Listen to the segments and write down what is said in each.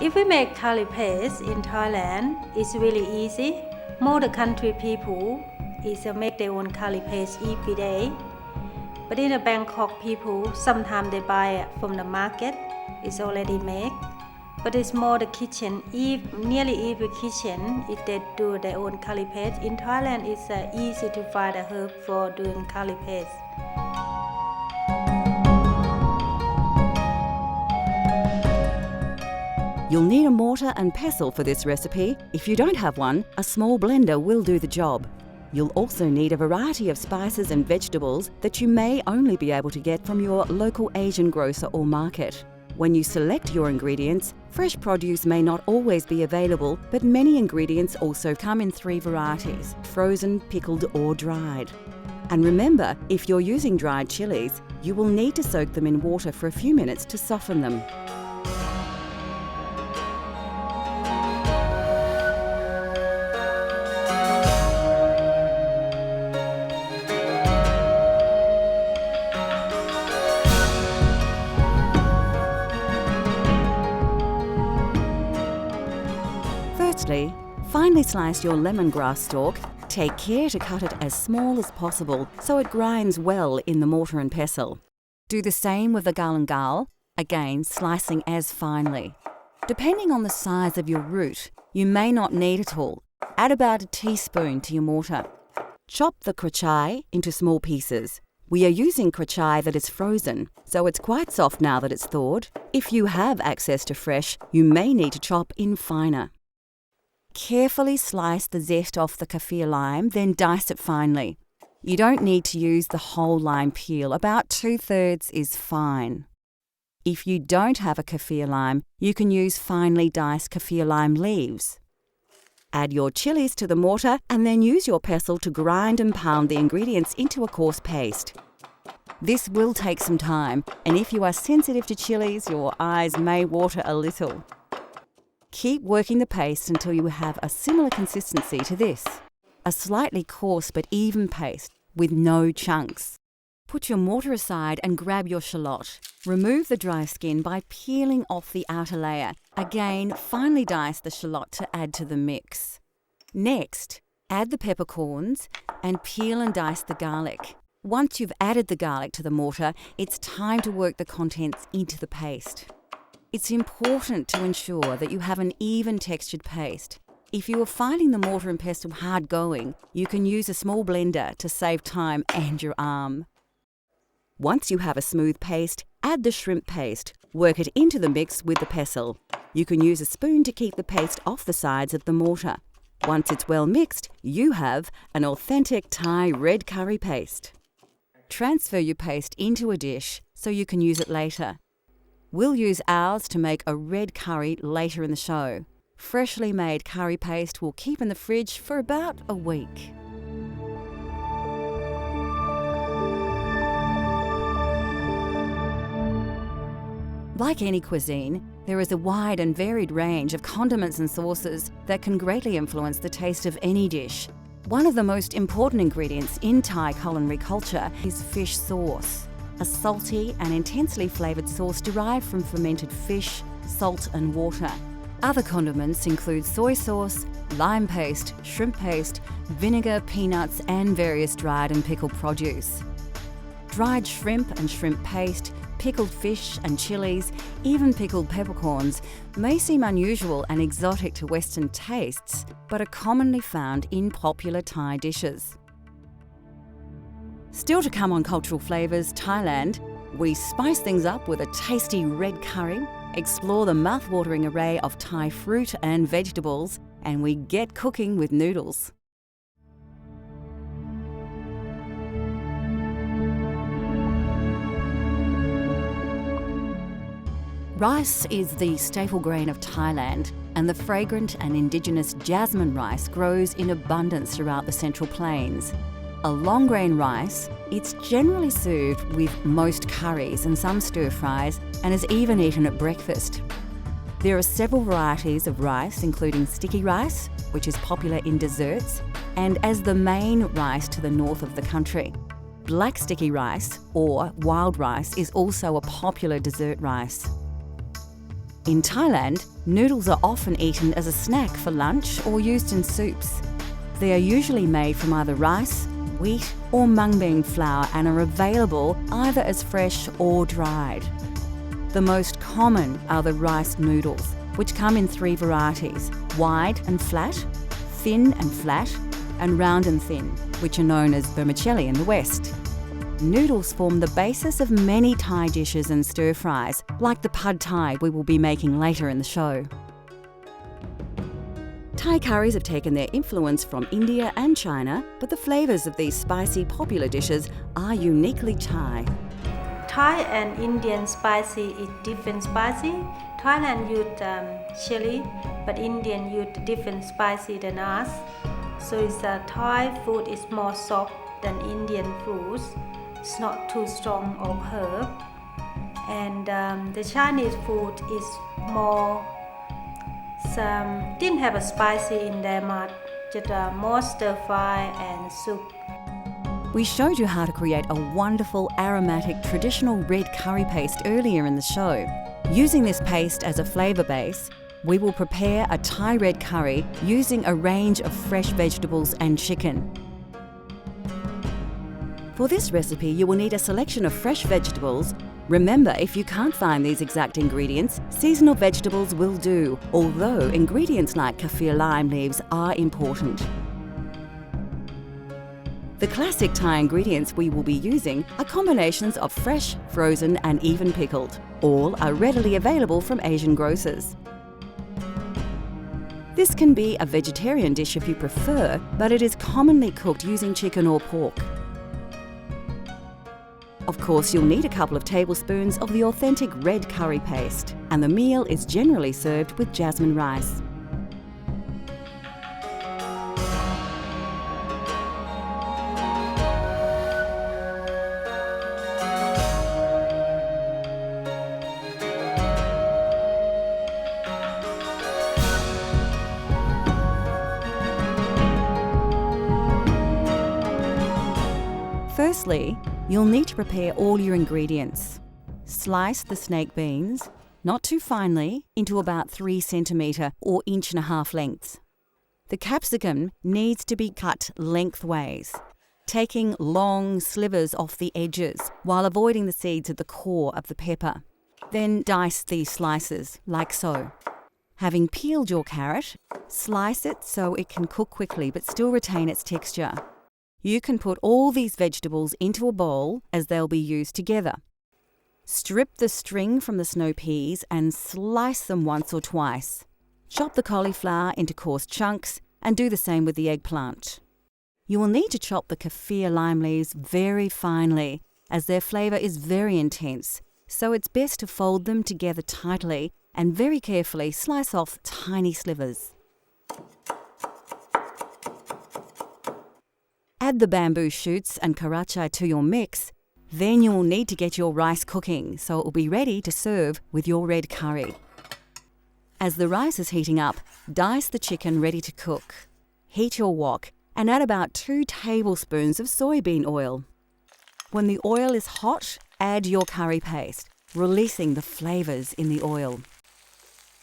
If we make curry paste in Thailand, it's really easy. Most country people is make their own curry paste every day. But in Bangkok, people sometimes they buy it from the market. It's already made. But it's more the kitchen. Nearly every kitchen, if they do their own curry paste. In Thailand, it's easy to find a herb for doing curry paste. You'll need a mortar and pestle for this recipe. If you don't have one, a small blender will do the job. You'll also need a variety of spices and vegetables that you may only be able to get from your local Asian grocer or market. When you select your ingredients, fresh produce may not always be available, but many ingredients also come in 3 varieties: frozen, pickled or dried. And remember, if you're using dried chilies, you will need to soak them in water for a few minutes to soften them. Firstly, finely slice your lemongrass stalk. Take care to cut it as small as possible so it grinds well in the mortar and pestle. Do the same with the galangal, again slicing as finely. Depending on the size of your root, you may not need it all. Add about a teaspoon to your mortar. Chop the krachai into small pieces. We are using krachai that is frozen, so it's quite soft now that it's thawed. If you have access to fresh, you may need to chop in finer. Carefully slice the zest off the kaffir lime, then dice it finely. You don't need to use the whole lime peel, about 2/3 is fine. If you don't have a kaffir lime, you can use finely diced kaffir lime leaves. Add your chilies to the mortar and then use your pestle to grind and pound the ingredients into a coarse paste. This will take some time, and if you are sensitive to chilies, your eyes may water a little. Keep working the paste until you have a similar consistency to this, a slightly coarse but even paste with no chunks. Put your mortar aside and grab your shallot. Remove the dry skin by peeling off the outer layer. Again, finely dice the shallot to add to the mix. Next, add the peppercorns and peel and dice the garlic. Once you've added the garlic to the mortar, it's time to work the contents into the paste. It's important to ensure that you have an even textured paste. If you are finding the mortar and pestle hard going, you can use a small blender to save time and your arm. Once you have a smooth paste, add the shrimp paste. Work it into the mix with the pestle. You can use a spoon to keep the paste off the sides of the mortar. Once it's well mixed, you have an authentic Thai red curry paste. Transfer your paste into a dish so you can use it later. We'll use ours to make a red curry later in the show. Freshly made curry paste will keep in the fridge for about a week. Like any cuisine, there is a wide and varied range of condiments and sauces that can greatly influence the taste of any dish. One of the most important ingredients in Thai culinary culture is fish sauce, a salty and intensely flavoured sauce derived from fermented fish, salt and water. Other condiments include soy sauce, lime paste, shrimp paste, vinegar, peanuts and various dried and pickled produce. Dried shrimp and shrimp paste, pickled fish and chilies, even pickled peppercorns may seem unusual and exotic to Western tastes, but are commonly found in popular Thai dishes. Still to come on Cultural Flavours Thailand, we spice things up with a tasty red curry, explore the mouth-watering array of Thai fruit and vegetables, and we get cooking with noodles. Rice is the staple grain of Thailand, and the fragrant and indigenous jasmine rice grows in abundance throughout the Central Plains. A long grain rice, it's generally served with most curries and some stir-fries, and is even eaten at breakfast. There are several varieties of rice, including sticky rice, which is popular in desserts, and as the main rice to the north of the country. Black sticky rice, or wild rice, is also a popular dessert rice. In Thailand, noodles are often eaten as a snack for lunch or used in soups. They are usually made from either rice, wheat or mung bean flour and are available either as fresh or dried. The most common are the rice noodles, which come in 3 varieties: wide and flat, thin and flat, and round and thin, which are known as vermicelli in the West. Noodles form the basis of many Thai dishes and stir-fries, like the pad Thai we will be making later in the show. Thai curries have taken their influence from India and China, but the flavours of these spicy popular dishes are uniquely Thai. Thai and Indian spicy is different spicy. Thailand use chili, but Indian use different spicy than us. So Thai food is more soft than Indian foods. It's not too strong or herb. And the Chinese food is more, didn't have a spicy in there much, just more stir fry and soup. We showed you how to create a wonderful aromatic traditional red curry paste earlier in the show. Using this paste as a flavour base, we will prepare a Thai red curry using a range of fresh vegetables and chicken. For this recipe, you will need a selection of fresh vegetables. Remember, if you can't find these exact ingredients, seasonal vegetables will do, although ingredients like kaffir lime leaves are important. The classic Thai ingredients we will be using are combinations of fresh, frozen and even pickled. All are readily available from Asian grocers. This can be a vegetarian dish if you prefer, but it is commonly cooked using chicken or pork. Of course, you'll need a couple of tablespoons of the authentic red curry paste, and the meal is generally served with jasmine rice. Firstly, you'll need to prepare all your ingredients. Slice the snake beans, not too finely, into about 3 centimetre or 1.5 inch lengths. The capsicum needs to be cut lengthways, taking long slivers off the edges while avoiding the seeds at the core of the pepper. Then dice these slices, like so. Having peeled your carrot, slice it so it can cook quickly but still retain its texture. You can put all these vegetables into a bowl as they'll be used together. Strip the string from the snow peas and slice them once or twice. Chop the cauliflower into coarse chunks and do the same with the eggplant. You will need to chop the kaffir lime leaves very finely as their flavour is very intense, so it's best to fold them together tightly and very carefully slice off tiny slivers. Add the bamboo shoots and karachai to your mix. Then you will need to get your rice cooking so it will be ready to serve with your red curry. As the rice is heating up, dice the chicken ready to cook. Heat your wok and add about 2 tablespoons of soybean oil. When the oil is hot, add your curry paste, releasing the flavours in the oil.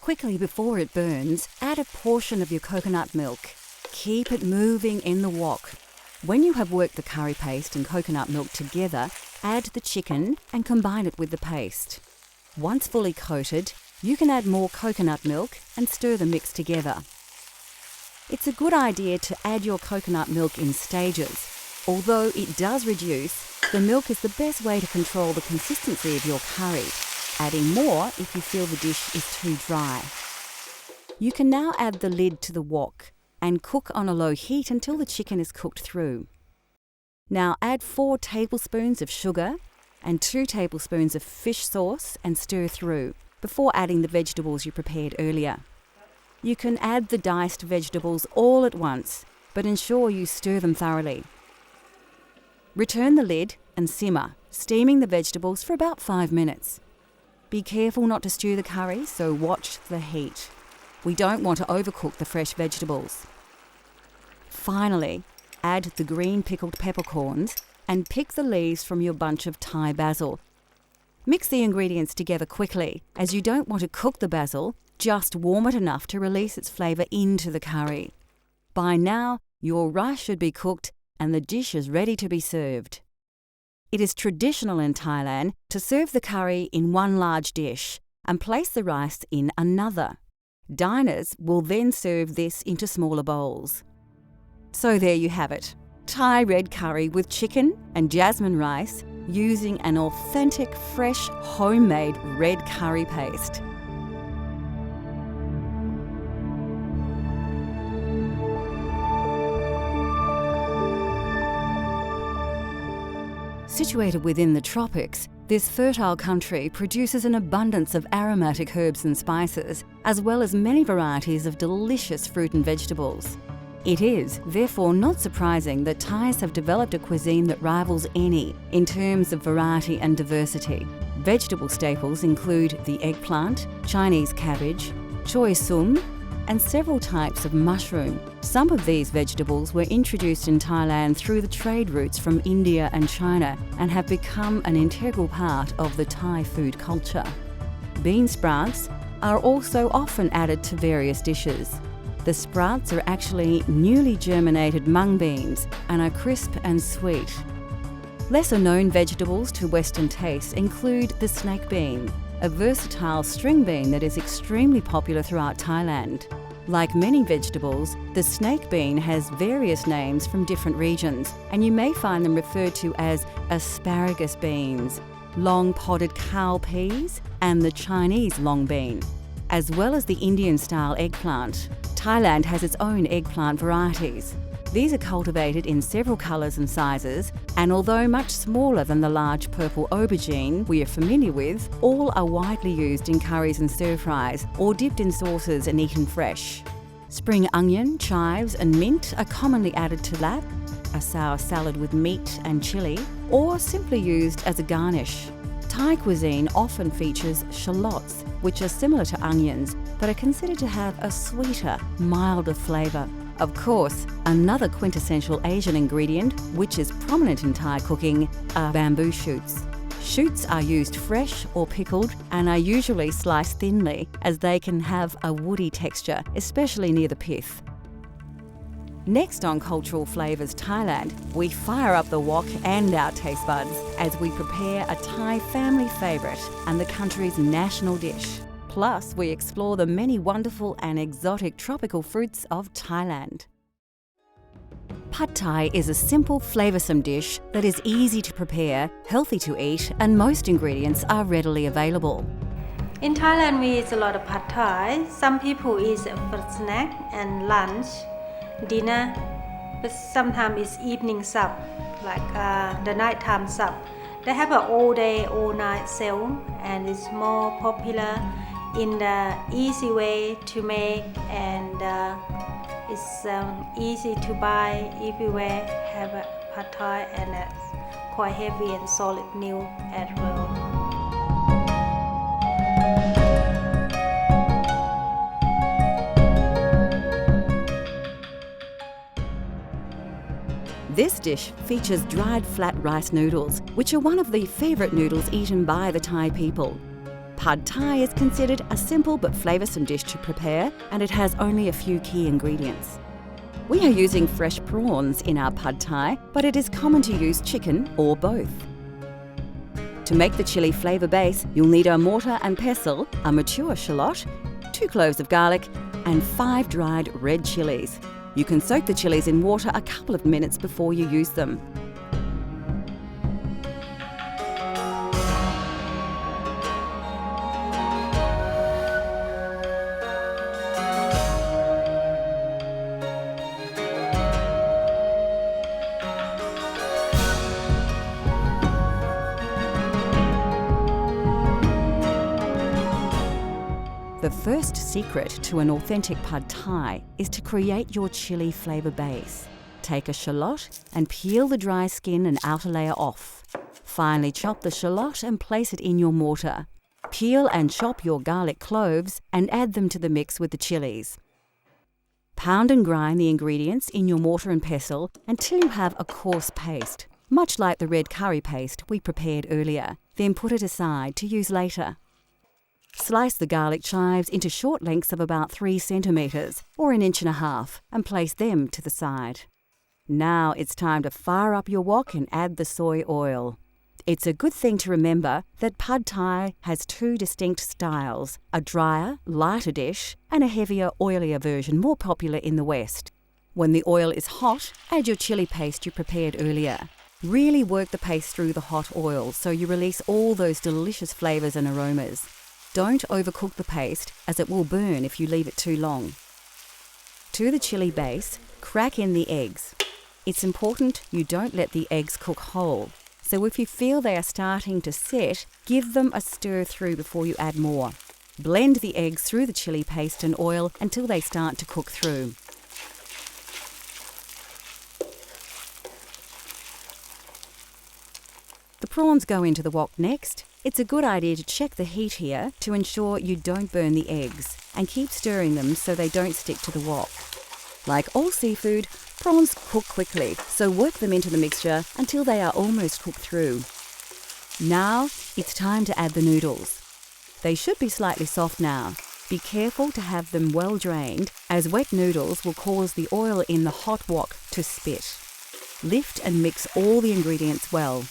Quickly before it burns, add a portion of your coconut milk. Keep it moving in the wok. When you have worked the curry paste and coconut milk together, add the chicken and combine it with the paste. Once fully coated, you can add more coconut milk and stir the mix together. It's a good idea to add your coconut milk in stages. Although it does reduce, the milk is the best way to control the consistency of your curry, adding more if you feel the dish is too dry. You can now add the lid to the wok and cook on a low heat until the chicken is cooked through. Now add 4 tablespoons of sugar and 2 tablespoons of fish sauce and stir through before adding the vegetables you prepared earlier. You can add the diced vegetables all at once, but ensure you stir them thoroughly. Return the lid and simmer, steaming the vegetables for about 5 minutes. Be careful not to stew the curry, so watch the heat. We don't want to overcook the fresh vegetables. Finally, add the green pickled peppercorns and pick the leaves from your bunch of Thai basil. Mix the ingredients together quickly, as you don't want to cook the basil, just warm it enough to release its flavour into the curry. By now, your rice should be cooked and the dish is ready to be served. It is traditional in Thailand to serve the curry in one large dish and place the rice in another. Diners will then serve this into smaller bowls. So there you have it, Thai red curry with chicken and jasmine rice using an authentic, fresh, homemade red curry paste. Situated within the tropics, this fertile country produces an abundance of aromatic herbs and spices, as well as many varieties of delicious fruit and vegetables. It is, therefore, not surprising that Thais have developed a cuisine that rivals any in terms of variety and diversity. Vegetable staples include the eggplant, Chinese cabbage, choy sum, and several types of mushroom. Some of these vegetables were introduced in Thailand through the trade routes from India and China and have become an integral part of the Thai food culture. Bean sprouts are also often added to various dishes. The sprouts are actually newly germinated mung beans and are crisp and sweet. Lesser known vegetables to Western tastes include the snake bean, a versatile string bean that is extremely popular throughout Thailand. Like many vegetables, the snake bean has various names from different regions, and you may find them referred to as asparagus beans, long podded cowpeas, and the Chinese long bean, as well as the Indian-style eggplant. Thailand has its own eggplant varieties. These are cultivated in several colours and sizes, and although much smaller than the large purple aubergine we are familiar with, all are widely used in curries and stir-fries or dipped in sauces and eaten fresh. Spring onion, chives and mint are commonly added to lap, a sour salad with meat and chilli, or simply used as a garnish. Thai cuisine often features shallots, which are similar to onions but are considered to have a sweeter, milder flavour. Of course, another quintessential Asian ingredient, which is prominent in Thai cooking, are bamboo shoots. Shoots are used fresh or pickled and are usually sliced thinly, as they can have a woody texture, especially near the pith. Next on Cultural Flavours Thailand, we fire up the wok and our taste buds as we prepare a Thai family favourite and the country's national dish. Plus, we explore the many wonderful and exotic tropical fruits of Thailand. Pad Thai is a simple, flavoursome dish that is easy to prepare, healthy to eat, and most ingredients are readily available. In Thailand, we eat a lot of Pad Thai. Some people eat it for snack and lunch, dinner, but sometimes it's evening sup, like the nighttime sup. They have an all day, all night sale, and it's more popular in the easy way to make, and it's easy to buy everywhere. Have a Pad Thai, and it's quite heavy and solid meal as well. This dish features dried flat rice noodles, which are one of the favourite noodles eaten by the Thai people. Pad Thai is considered a simple but flavoursome dish to prepare, and it has only a few key ingredients. We are using fresh prawns in our Pad Thai, but it is common to use chicken or both. To make the chilli flavour base, you'll need a mortar and pestle, a mature shallot, 2 cloves of garlic, and 5 dried red chillies. You can soak the chillies in water a couple of minutes before you use them. The first secret to an authentic Pad Thai is to create your chilli flavour base. Take a shallot and peel the dry skin and outer layer off. Finely chop the shallot and place it in your mortar. Peel and chop your garlic cloves and add them to the mix with the chillies. Pound and grind the ingredients in your mortar and pestle until you have a coarse paste. much like the red curry paste we prepared earlier, then put it aside to use later. Slice the garlic chives into short lengths of about 3 centimetres or 1.5 inches and place them to the side. Now it's time to fire up your wok and add the soy oil. It's a good thing to remember that Pad Thai has 2 distinct styles, a drier, lighter dish and a heavier, oilier version more popular in the West. When the oil is hot, add your chili paste you prepared earlier. Really work the paste through the hot oil so you release all those delicious flavours and aromas. Don't overcook the paste as it will burn if you leave it too long. To the chili base, crack in the eggs. It's important you don't let the eggs cook whole. So if you feel they are starting to set, give them a stir through before you add more. Blend the eggs through the chili paste and oil until they start to cook through. The prawns go into the wok next. It's a good idea to check the heat here to ensure you don't burn the eggs and keep stirring them so they don't stick to the wok. Like all seafood, prawns cook quickly, so work them into the mixture until they are almost cooked through. Now it's time to add the noodles. They should be slightly soft now. Be careful to have them well drained, as wet noodles will cause the oil in the hot wok to spit. Lift and mix all the ingredients well.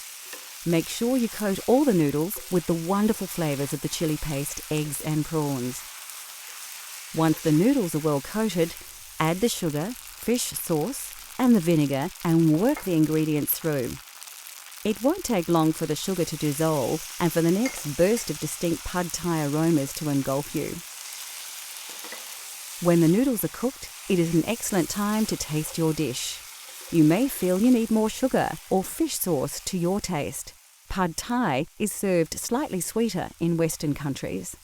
Make sure you coat all the noodles with the wonderful flavours of the chili paste, eggs and prawns. Once the noodles are well coated, add the sugar, fish sauce and the vinegar and work the ingredients through. It won't take long for the sugar to dissolve and for the next burst of distinct Pad Thai aromas to engulf you. When the noodles are cooked, it is an excellent time to taste your dish. You may feel you need more sugar or fish sauce to your taste. Pad Thai is served slightly sweeter in Western countries.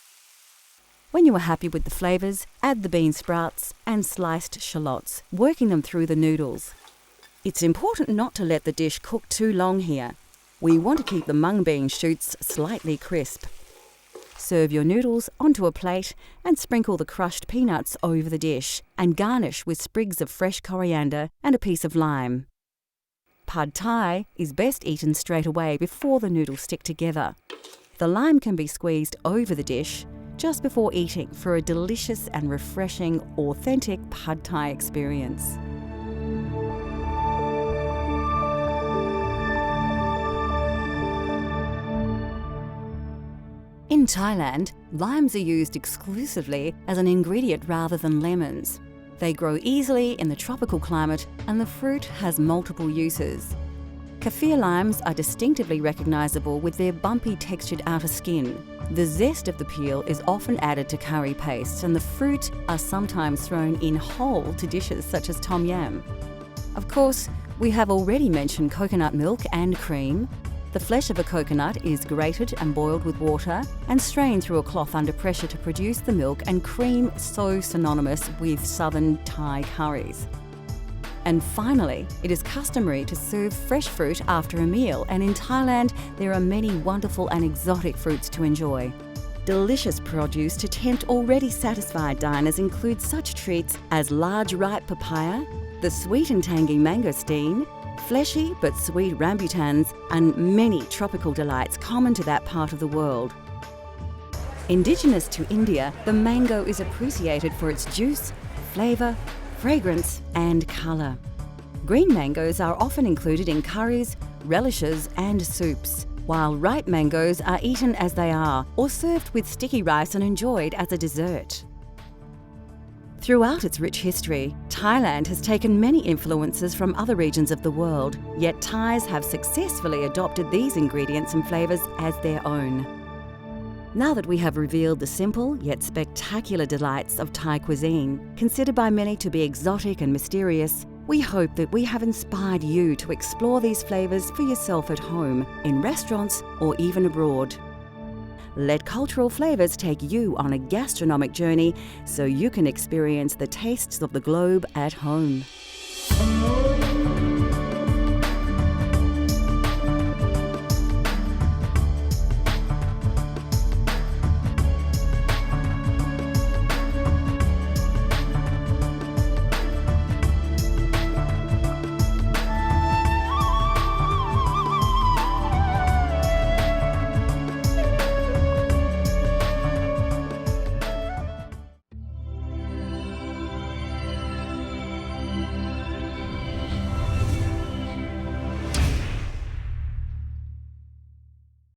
When you are happy with the flavours, add the bean sprouts and sliced shallots, working them through the noodles. It's important not to let the dish cook too long here. We want to keep the mung bean shoots slightly crisp. Serve your noodles onto a plate and sprinkle the crushed peanuts over the dish and garnish with sprigs of fresh coriander and a piece of lime. Pad Thai is best eaten straight away before the noodles stick together. The lime can be squeezed over the dish just before eating for a delicious and refreshing, authentic Pad Thai experience. In Thailand, limes are used exclusively as an ingredient rather than lemons. They grow easily in the tropical climate and the fruit has multiple uses. Kaffir limes are distinctively recognisable with their bumpy textured outer skin. The zest of the peel is often added to curry pastes and the fruit are sometimes thrown in whole to dishes such as tom yam. Of course, we have already mentioned coconut milk and cream. The flesh of a coconut is grated and boiled with water and strained through a cloth under pressure to produce the milk and cream so synonymous with southern Thai curries. And finally, it is customary to serve fresh fruit after a meal, and in Thailand there are many wonderful and exotic fruits to enjoy. Delicious produce to tempt already satisfied diners include such treats as large ripe papaya, the sweet and tangy mangosteen, fleshy but sweet rambutans, and many tropical delights common to that part of the world. Indigenous to India, the mango is appreciated for its juice, flavour, fragrance and colour. Green mangoes are often included in curries, relishes and soups, while ripe mangoes are eaten as they are or served with sticky rice and enjoyed as a dessert. Throughout its rich history, Thailand has taken many influences from other regions of the world, yet Thais have successfully adopted these ingredients and flavours as their own. Now that we have revealed the simple yet spectacular delights of Thai cuisine, considered by many to be exotic and mysterious, we hope that we have inspired you to explore these flavours for yourself at home, in restaurants or even abroad. Let cultural flavours take you on a gastronomic journey so you can experience the tastes of the globe at home.